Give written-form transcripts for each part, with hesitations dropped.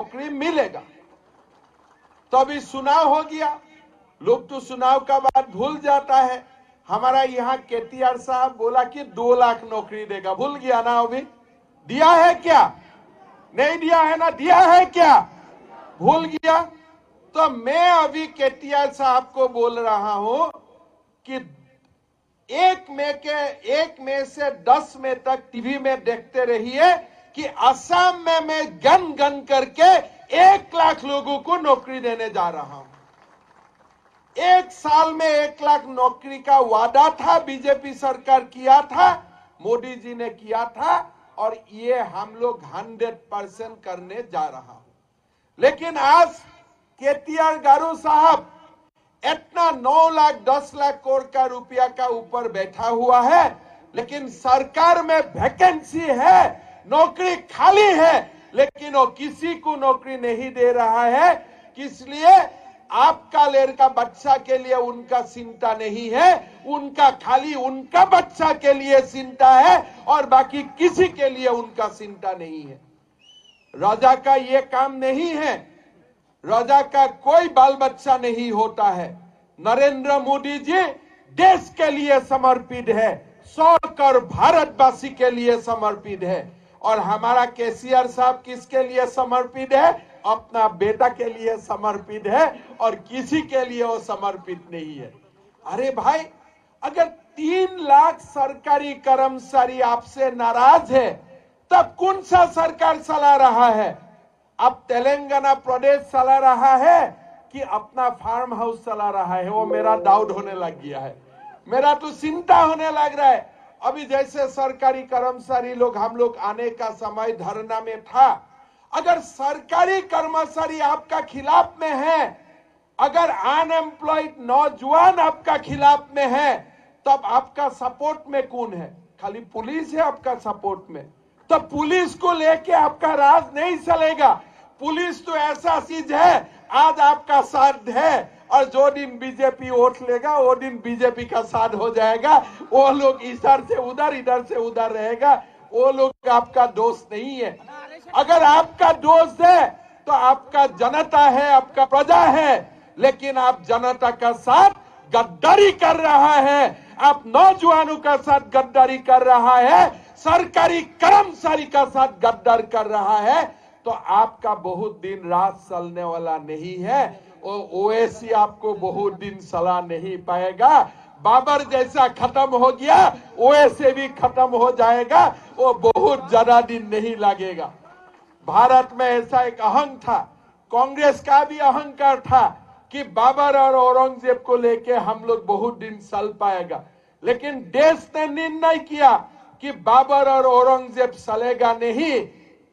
नौकरी मिलेगा। तो अभी चुनाव हो गया, लोग तो चुनाव का बात भूल जाता है। हमारा यहाँ केटीआर साहब बोला कि 2 लाख नौकरी देगा, भूल गया ना? अभी दिया है क्या? नहीं दिया है ना? दिया है क्या? भूल गया। तो मैं अभी केटीआर साहब को बोल रहा हूं कि 1 मई से 10 मई तक टीवी में देखते रहिए कि असम में मैं गन गन करके 1 लाख लोगों को नौकरी देने जा रहा हूं। 1 साल में 1 लाख नौकरी का वादा था, बीजेपी सरकार किया था, मोदी जी ने किया था, और ये हम लोग 100% करने जा रहा हूं। लेकिन आज केटीआर गारू साहब इतना 9 लाख 10 लाख करोड़ का रुपया का ऊपर बैठा हुआ है, लेकिन सरकार में वैकेंसी है, नौकरी खाली है, लेकिन वो किसी को नौकरी नहीं दे रहा है। इसलिए आपका लड़का बच्चा के लिए उनका चिंता नहीं है, उनका खाली उनका बच्चा के लिए चिंता है और बाकी किसी के लिए उनका चिंता नहीं है। राजा का ये काम नहीं है, राजा का कोई बाल बच्चा नहीं होता है। नरेंद्र मोदी जी देश के लिए समर्पित है, 100 करोड़ भारतवासी के लिए समर्पित है। और हमारा केसीआर साहब किसके लिए समर्पित है? अपना बेटा के लिए समर्पित है, और किसी के लिए वो समर्पित नहीं है। अरे भाई, अगर 3 लाख सरकारी कर्मचारी आपसे नाराज है, तब कौन सा सरकार चला रहा है? अब तेलंगाना प्रदेश चला रहा है कि अपना फार्म हाउस चला रहा है? वो मेरा डाउट होने लग गया है, मेरा तो चिंता होने लग रहा है। अभी जैसे सरकारी कर्मचारी लोग, हम लोग आने का समय धरना में था, अगर सरकारी कर्मचारी आपका खिलाफ में है, अगर अनएम्प्लॉयड नौजवान आपका खिलाफ में है, तब आपका सपोर्ट में कौन है? खाली पुलिस है आपका सपोर्ट में। तो पुलिस को लेके आपका राज नहीं चलेगा। पुलिस तो ऐसा चीज है, आज आपका साथ है और जो दिन बीजेपी वोट लेगा वो दिन बीजेपी का साथ हो जाएगा। वो लोग इधर से उधर रहेगा, वो लोग आपका दोस्त नहीं है। अगर आपका दोस्त है तो आपका जनता है, आपका प्रजा है, लेकिन आप जनता का साथ गद्दारी कर रहा है, आप नौजवानों का साथ गद्दारी कर रहा है, सरकारी कर्मचारी का साथ गद्दार कर रहा है, तो आपका बहुत दिन रात चलने वाला नहीं है। ओवैसी आपको बहुत दिन चला नहीं पाएगा। बाबर जैसा खत्म हो गया, ओवैसी भी खत्म हो जाएगा, वो बहुत ज्यादा दिन नहीं लगेगा। भारत में ऐसा एक अहंग था, कांग्रेस का भी अहंकार था कि बाबर और औरंगजेब को लेके हम लोग बहुत दिन चल पाएगा, लेकिन देश ने निर्णय किया कि बाबर और औरंगजेब चलेगा नहीं।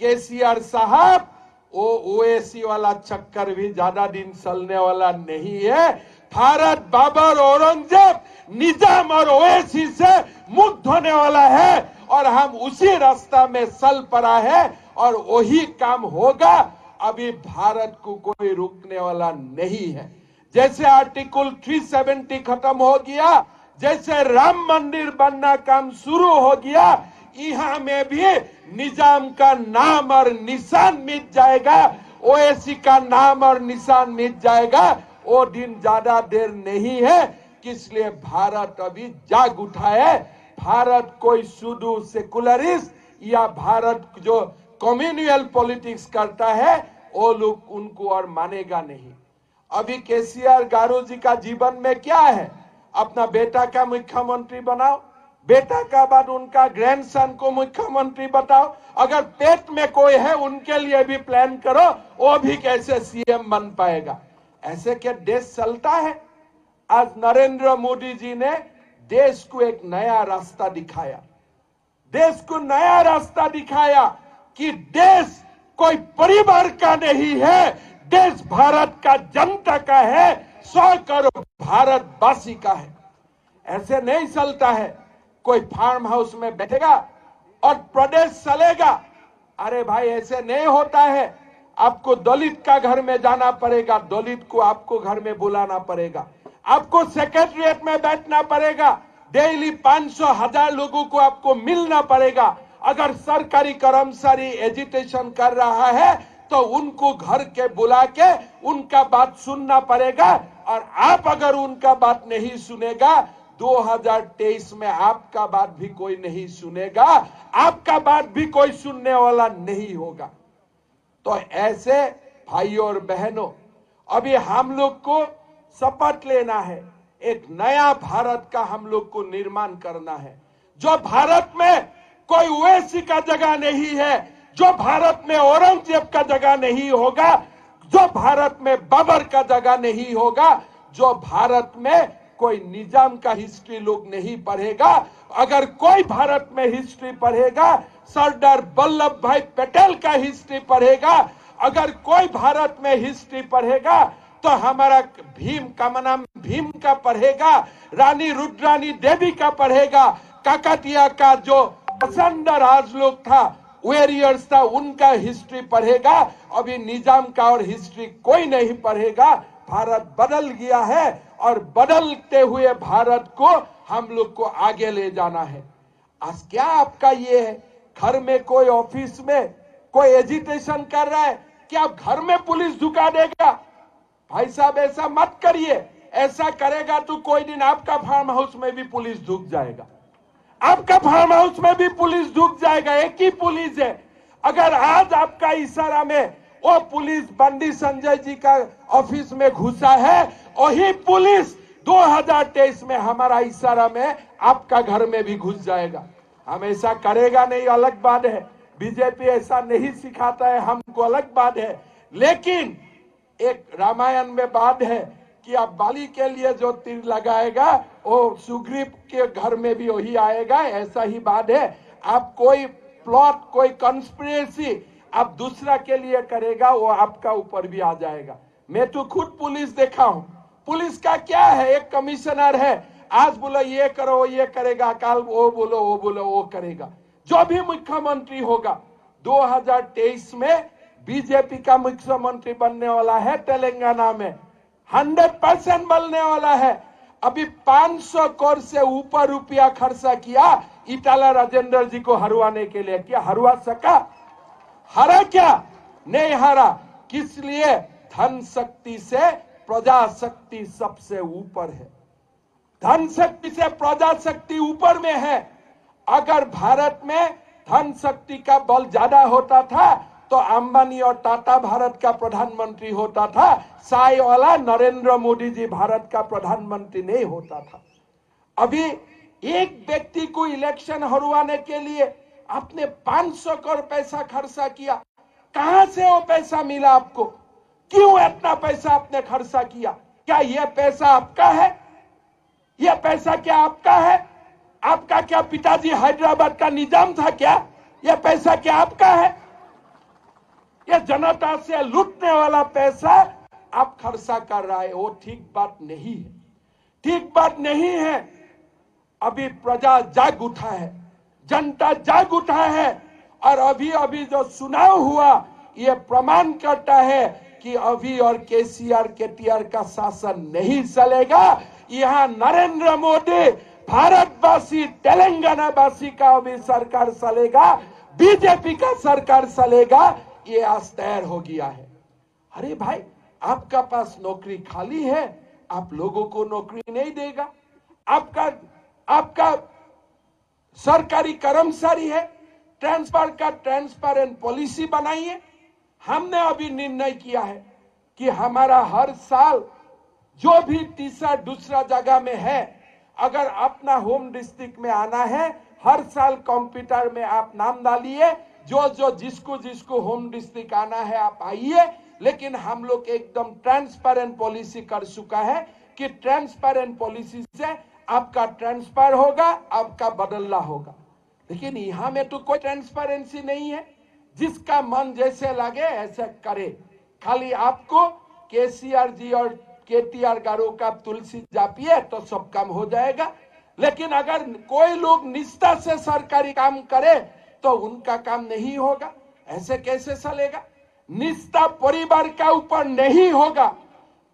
केसीआर साहब, वो ओवैसी वाला चक्कर भी ज्यादा दिन चलने वाला नहीं है। भारत बाबर, औरंगजेब, निजाम और ओवैसी से मुक्त होने वाला है, और हम उसी रास्ता में चल पड़ा है और वही काम होगा। अभी भारत को कोई रोकने वाला नहीं है। जैसे आर्टिकल 370 खत्म हो गया, जैसे राम मंदिर बनना काम शुरू हो गया, यहाँ में भी निजाम का नाम और निशान मिट जाएगा, ओवैसी का नाम और निशान मिट जाएगा। वो दिन ज्यादा देर नहीं है, इसलिए भारत अभी जाग उठा है। भारत कोई शुद्ध सेकुलरिस्ट या भारत जो कम्युनल पॉलिटिक्स करता है, वो लोग उनको और मानेगा नहीं। अभी केसीआर गारू जी का जीवन में क्या है? अपना बेटा का मुख्यमंत्री बनाओ, बेटा का बाद उनका ग्रैंडसन को मुख्यमंत्री बताओ, अगर पेट में कोई है उनके लिए भी प्लान करो, वो भी कैसे सीएम बन पाएगा? ऐसे क्या देश चलता है? आज नरेंद्र मोदी जी ने देश को एक नया रास्ता दिखाया, देश को नया रास्ता दिखाया कि देश कोई परिवार का नहीं है, देश भारत का जनता का है, 100 करोड़ भारतवासी का है। ऐसे नहीं चलता है, कोई फार्म हाउस में बैठेगा और प्रदेश चलेगा। अरे भाई, ऐसे नहीं होता है। आपको दलित का घर में जाना पड़ेगा, दलित को आपको घर में बुलाना पड़ेगा, आपको सेक्रेटरिएट में बैठना पड़ेगा, डेली 500,000 लोगों को आपको मिलना पड़ेगा। अगर सरकारी कर्मचारी एजिटेशन कर रहा है तो उनको घर के बुला के उनका बात सुनना पड़ेगा। और आप अगर उनका बात नहीं सुनेगा, 2023 में आपका बात भी कोई नहीं सुनेगा, आपका बात भी कोई सुनने वाला नहीं होगा। तो ऐसे भाइयों और बहनों, अभी हम लोग को शपथ लेना है, एक नया भारत का हम लोग को निर्माण करना है, जो भारत में कोई ओवैसी का जगह नहीं है, जो भारत में औरंगजेब का जगह नहीं होगा, जो भारत में बाबर का जगह नहीं होगा, जो भारत में कोई निजाम का हिस्ट्री लोग नहीं पढ़ेगा। अगर कोई भारत में हिस्ट्री पढ़ेगा, सरदार वल्लभ भाई पटेल का हिस्ट्री पढ़ेगा। अगर कोई भारत में हिस्ट्री पढ़ेगा तो हमारा भीम का नाम भीम का पढ़ेगा, रानी रुद्रानी देवी का पढ़ेगा, काकतिया का जो पसंद राज लोग था, वॉरियर्स था, उनका हिस्ट्री पढ़ेगा। अभी निजाम का और हिस्ट्री कोई नहीं पढ़ेगा। भारत बदल गया है और बदलते हुए भारत को हम लोग को आगे ले जाना है। आज क्या आपका ये है, घर में कोई ऑफिस में कोई एजिटेशन कर रहा है, क्या आप घर में पुलिस झुका देगा? भाई साहब ऐसा मत करिए। ऐसा करेगा तो कोई दिन आपका फार्म हाउस में भी पुलिस झुक जाएगा, आपका फार्म हाउस में भी पुलिस झुक जाएगा। एक ही पुलिस है। अगर आज आपका इशारा में वो पुलिस बंडी संजय जी का ऑफिस में घुसा है, वही पुलिस 2023 में हमारा इशारा में आपका घर में भी घुस जाएगा। हम ऐसा करेगा नहीं, अलग बात है। बीजेपी ऐसा नहीं सिखाता है हमको, अलग बात है। लेकिन एक रामायण में बात है कि आप बाली के लिए जो तीर लगाएगा वो सुग्रीव के घर में भी वही आएगा। ऐसा ही बात है। आप कोई प्लॉट, कोई कंस्पिरेसी आप दूसरा के लिए करेगा, वो आपका ऊपर भी आ जाएगा। मैं तो खुद पुलिस देखा हूं। पुलिस का क्या है, एक कमिश्नर है, आज बोलो ये करो ये करेगा, कल वो बोलो वो करेगा। जो भी मुख्यमंत्री होगा 2023 में बीजेपी का मुख्यमंत्री बनने वाला है, तेलंगाना में 100% बनने वाला है। अभी 500 करोड़ से ऊपर रुपया खर्चा किया ईटाला राजेंद्र जी को हरवाने के लिए। क्या हरवा सका? हरा क्या? नहीं हरा। किस लिए? धन शक्ति से प्रजा शक्ति सबसे ऊपर है। धन शक्ति से प्रजा शक्ति ऊपर में है। अगर भारत में धन शक्ति का बल ज्यादा होता था तो अंबानी और टाटा भारत का प्रधानमंत्री होता था, साई वाला नरेंद्र मोदी जी भारत का प्रधानमंत्री नहीं होता था। अभी एक व्यक्ति को इलेक्शन हरवाने के लिए आपने 500 करोड़ पैसा खर्चा किया। कहां से वो पैसा मिला आपको? क्यों इतना पैसा आपने खर्चा किया? क्या यह पैसा आपका है? यह पैसा क्या आपका है? आपका क्या पिताजी हैदराबाद का निजाम था क्या? यह पैसा क्या आपका है? यह जनता से लूटने वाला पैसा आप खर्चा कर रहा है, वो ठीक बात नहीं है। ठीक बात नहीं है। अभी प्रजा जाग उठा है, जनता जाग उठा है। और अभी अभी जो चुनाव हुआ ये प्रमाण करता है कि अभी और केसीआर केटीआर का शासन नहीं चलेगा। यहाँ नरेंद्र मोदी, भारतवासी, तेलंगाना वासी का अभी सरकार चलेगा, बीजेपी का सरकार चलेगा। ये आज तैयार हो गया है। अरे भाई, आपका पास नौकरी खाली है, आप लोगों को नौकरी नहीं देगा। आपका सरकारी कर्मचारी है, ट्रांसपेरेंट पॉलिसी बनाइए। हमने अभी निर्णय किया है कि हमारा हर साल जो भी तीसरा दूसरा जगह में है, अगर अपना होम डिस्ट्रिक्ट में आना है, हर साल कंप्यूटर में आप नाम डालिए, जो जिसको होम डिस्ट्रिक्ट आना है आप आइए। लेकिन हम लोग एकदम ट्रांसपेरेंट पॉलिसी कर चुका है कि ट्रांसपेरेंट पॉलिसी से आपका ट्रांसफर होगा, आपका बदलना होगा। लेकिन यहां में तो कोई ट्रांसपेरेंसी नहीं है। जिसका मन जैसे लगे ऐसे करे। खाली आपको केसीआर जी और केटीआर गारों का तुलसी जापिए तो सब काम हो जाएगा। लेकिन अगर कोई लोग निष्ठा से सरकारी काम करे तो उनका काम नहीं होगा। ऐसे कैसे चलेगा? निष्ठा परिवार का ऊपर नहीं होगा।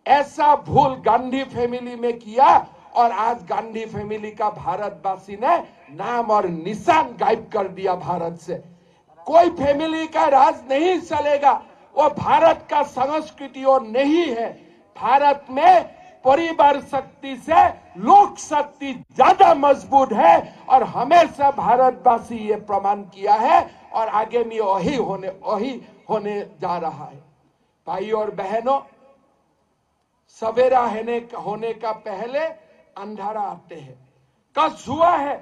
ऐसा भूल गांधी फैमिली में किया और आज गांधी फैमिली का भारतवासी ने नाम और निशान गायब कर दिया भारत से। कोई फैमिली का राज नहीं चलेगा। वो भारत का संस्कृति और नहीं है। भारत में परिवार शक्ति से लोक शक्ति ज्यादा मजबूत है और हमेशा भारतवासी ये प्रमाण किया है और आगे में वही होने जा रहा है। भाई और बहनों, सवेरा होने का पहले अंधारा आते हैं। कल हुआ है,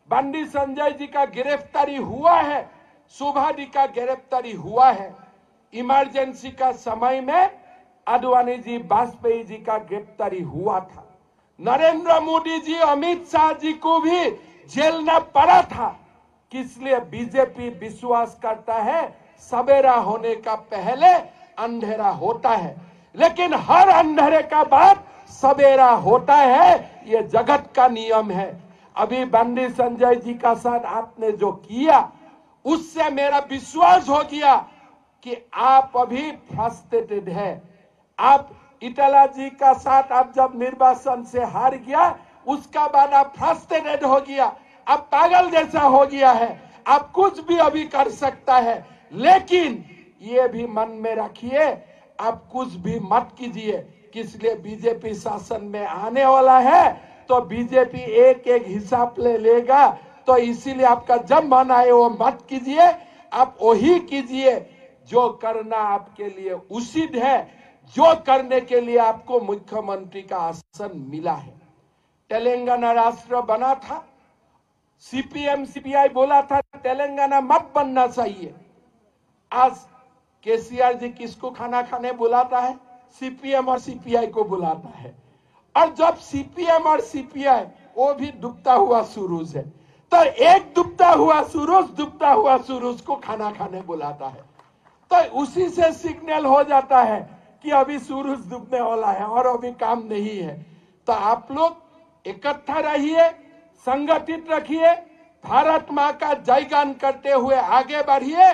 बंडी संजय जी का गिरफ्तारी हुआ है, सुभादी का गिरफ्तारी हुआ है। इमरजेंसी का समय में आडवाणी जी, वाजपेयी जी का गिरफ्तारी हुआ था। नरेंद्र मोदी जी, अमित शाह जी को भी झेलना पड़ा था। किसलिए? बीजेपी विश्वास करता है सवेरा होने का पहले अंधेरा होता है, लेकिन हर अंधेरे का बाद सवेरा होता है। ये जगत का नियम है। अभी बंडी संजय जी का साथ आपने जो किया, उससे मेरा विश्वास हो गया कि आप अभी फ्रस्ट्रेटेड है। आप इटाला जी का साथ आप जब निर्वाचन से हार गया, उसका बाद आप फ्रस्ट्रेटेड हो गया, आप पागल जैसा हो गया है। आप कुछ भी अभी कर सकता है, लेकिन ये भी मन में रखिए, आप कुछ भी मत कीजिए। किसलिए? बीजेपी शासन में आने वाला है, तो बीजेपी एक एक हिसाब ले लेगा। तो इसीलिए आपका जब मन आए वो मत कीजिए, आप वही कीजिए जो करना आपके लिए उचित है, जो करने के लिए आपको मुख्यमंत्री का आसन मिला है। तेलंगाना राष्ट्र बना था, सीपीएम सीपीआई बोला था तेलंगाना मत बनना चाहिए। आज केसीआर जी किसको खाना खाने बुलाता है? सीपीएम और सीपीआई को बुलाता है। और जब सीपीएम और सीपीआई वो भी डूबता हुआ सूरज है, तो एक डूबता हुआ सूरज को खाना खाने बुलाता है। तो उसी से सिग्नल हो जाता है कि अभी सूरज डूबने वाला है और अभी काम नहीं है। तो आप लोग इकट्ठा रहिए, संगठित रखिए, भारत मां का जयगान करते हुए आगे बढ़िए।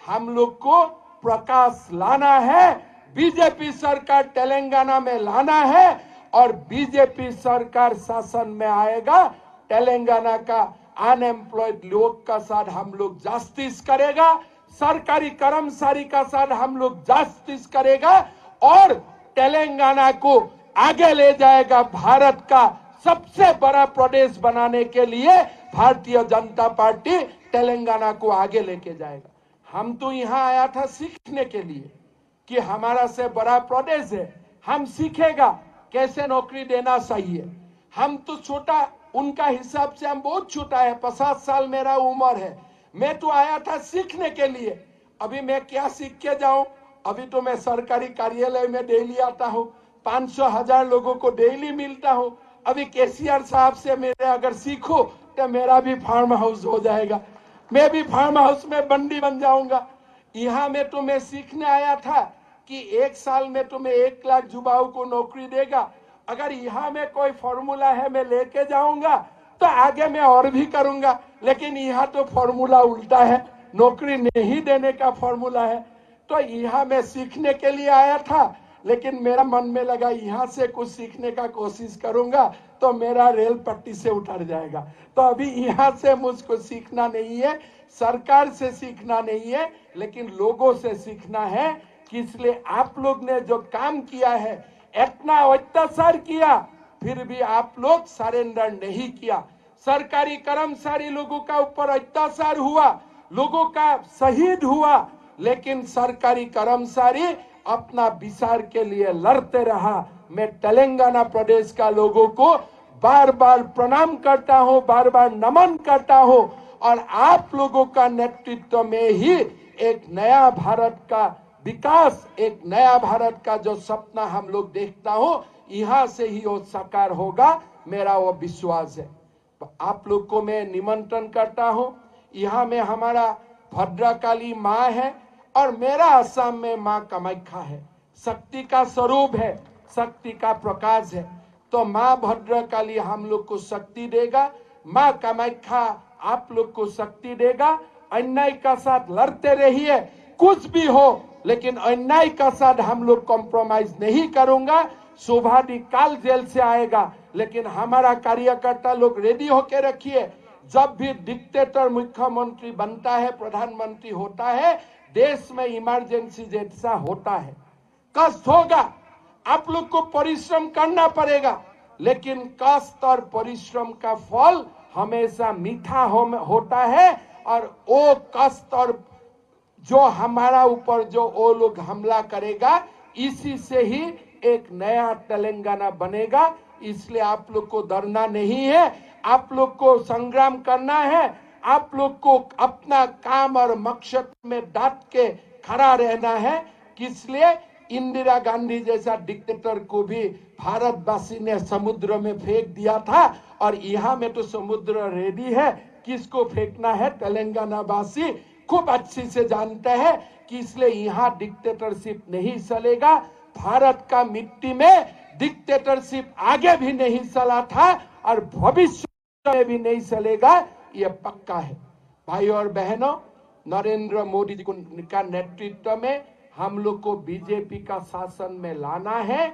हम लोग को प्रकाश लाना है, बीजेपी सरकार तेलंगाना में लाना है और बीजेपी सरकार शासन में आएगा। तेलंगाना का अनएम्प्लॉयड लोग का साथ हम लोग जस्टिस करेगा, सरकारी कर्मचारी का साथ हम लोग जस्टिस करेगा और तेलंगाना को आगे ले जाएगा। भारत का सबसे बड़ा प्रदेश बनाने के लिए भारतीय जनता पार्टी तेलंगाना को आगे लेके जाएगा। हम तो यहाँ आया था सीखने के लिए कि हमारा से बड़ा प्रदेश है, हम सीखेगा कैसे नौकरी देना चाहिए। हम तो छोटा, उनका हिसाब से हम बहुत छोटा है, 50 साल मेरा उम्र है। मैं तो आया था सीखने के लिए। अभी मैं क्या सीख के जाऊं? अभी तो मैं सरकारी कार्यालय में डेली आता हूं, 500,000 लोगों को डेली मिलता हूं। अभी केसीआर साहब से मेरे अगर सीखो तो मेरा भी फार्म हाउस हो जाएगा, मैं भी फार्म हाउस में बंडी बन जाऊंगा। यहाँ में तो मैं सीखने आया था कि 1 साल में तुम्हें 1 लाख युवाओं को नौकरी देगा। अगर यहाँ में कोई फॉर्मूला है मैं लेके जाऊंगा तो आगे मैं और भी करूंगा, लेकिन यहाँ तो फॉर्मूला उल्टा है, नौकरी नहीं देने का फॉर्मूला है। तो यहाँ मैं सीखने के लिए आया था, लेकिन मेरा मन में लगा यहाँ से कुछ सीखने का कोशिश करूंगा तो मेरा रेल पट्टी से उतर जाएगा। तो अभी यहाँ से मुझको सीखना नहीं है, सरकार से सीखना नहीं है, लेकिन लोगों से सीखना है। कि इसलिए आप लोग ने जो काम किया है, इतना अत्याचार किया, फिर भी आप लोग सरेंडर नहीं किया। सरकारी कर्मचारी लोगों का ऊपर अत्याचार हुआ, लोगों का शहीद हुआ, लेकिन सरकारी कर्मचारी अपना विचार के लिए लड़ते रहा। मैं तेलंगाना प्रदेश का लोगों को बार बार प्रणाम करता हूं, बार बार नमन करता हूं और आप लोगों का नेतृत्व में ही एक नया भारत का विकास, एक नया भारत का जो सपना हम लोग देखता हूं, यहां से ही वो साकार होगा, मेरा वो विश्वास है। आप लोग को मैं निमंत्रण करता हूं। यहाँ में हमारा भद्रकाली माँ है और मेरा असम में माँ कामाख्या है, शक्ति का स्वरूप है, शक्ति का प्रकाश है। तो माँ भद्रकाली हम लोग को शक्ति देगा, माँ कामाख्या आप लोग को शक्ति देगा। अन्याय का साथ लड़ते रहिए, कुछ भी हो, लेकिन अन्याय का साथ हम लोग कॉम्प्रोमाइज नहीं करूंगा। शोभादी काल जेल से आएगा, लेकिन हमारा कार्यकर्ता लोग रेडी होके रखिए। जब भी डिक्टेटर मुख्यमंत्री बनता है, प्रधानमंत्री होता है, देश में इमरजेंसी जैसा होता है। कष्ट होगा, आप लोग को परिश्रम करना पड़ेगा, लेकिन कष्ट और परिश्रम का फल हमेशा मीठा होता है। और वो कष्ट और जो हमारा ऊपर जो वो लोग हमला करेगा, इसी से ही एक नया तेलंगाना बनेगा। इसलिए आप लोग को डरना नहीं है, आप लोग को संग्राम करना है, आप लोग को अपना काम और मकसद में डट के खड़ा रहना है। इसलिए इंदिरा गांधी जैसा डिक्टेटर को भी भारतवासी ने समुद्र में फेंक दिया था, और यहाँ में तो समुद्र रेडी है, किसको फेंकना है तेलंगाना वासी खूब अच्छी से जानते हैं कि इसलिए यहाँ डिक्टेटरशिप नहीं चलेगा। भारत का मिट्टी में डिक्टेटरशिप आगे भी नहीं चला था और भविष्य में भी नहीं चलेगा, ये पक्का है। भाई और बहनों, नरेंद्र मोदी जी का नेतृत्व में हम लोग को बीजेपी का शासन में लाना है।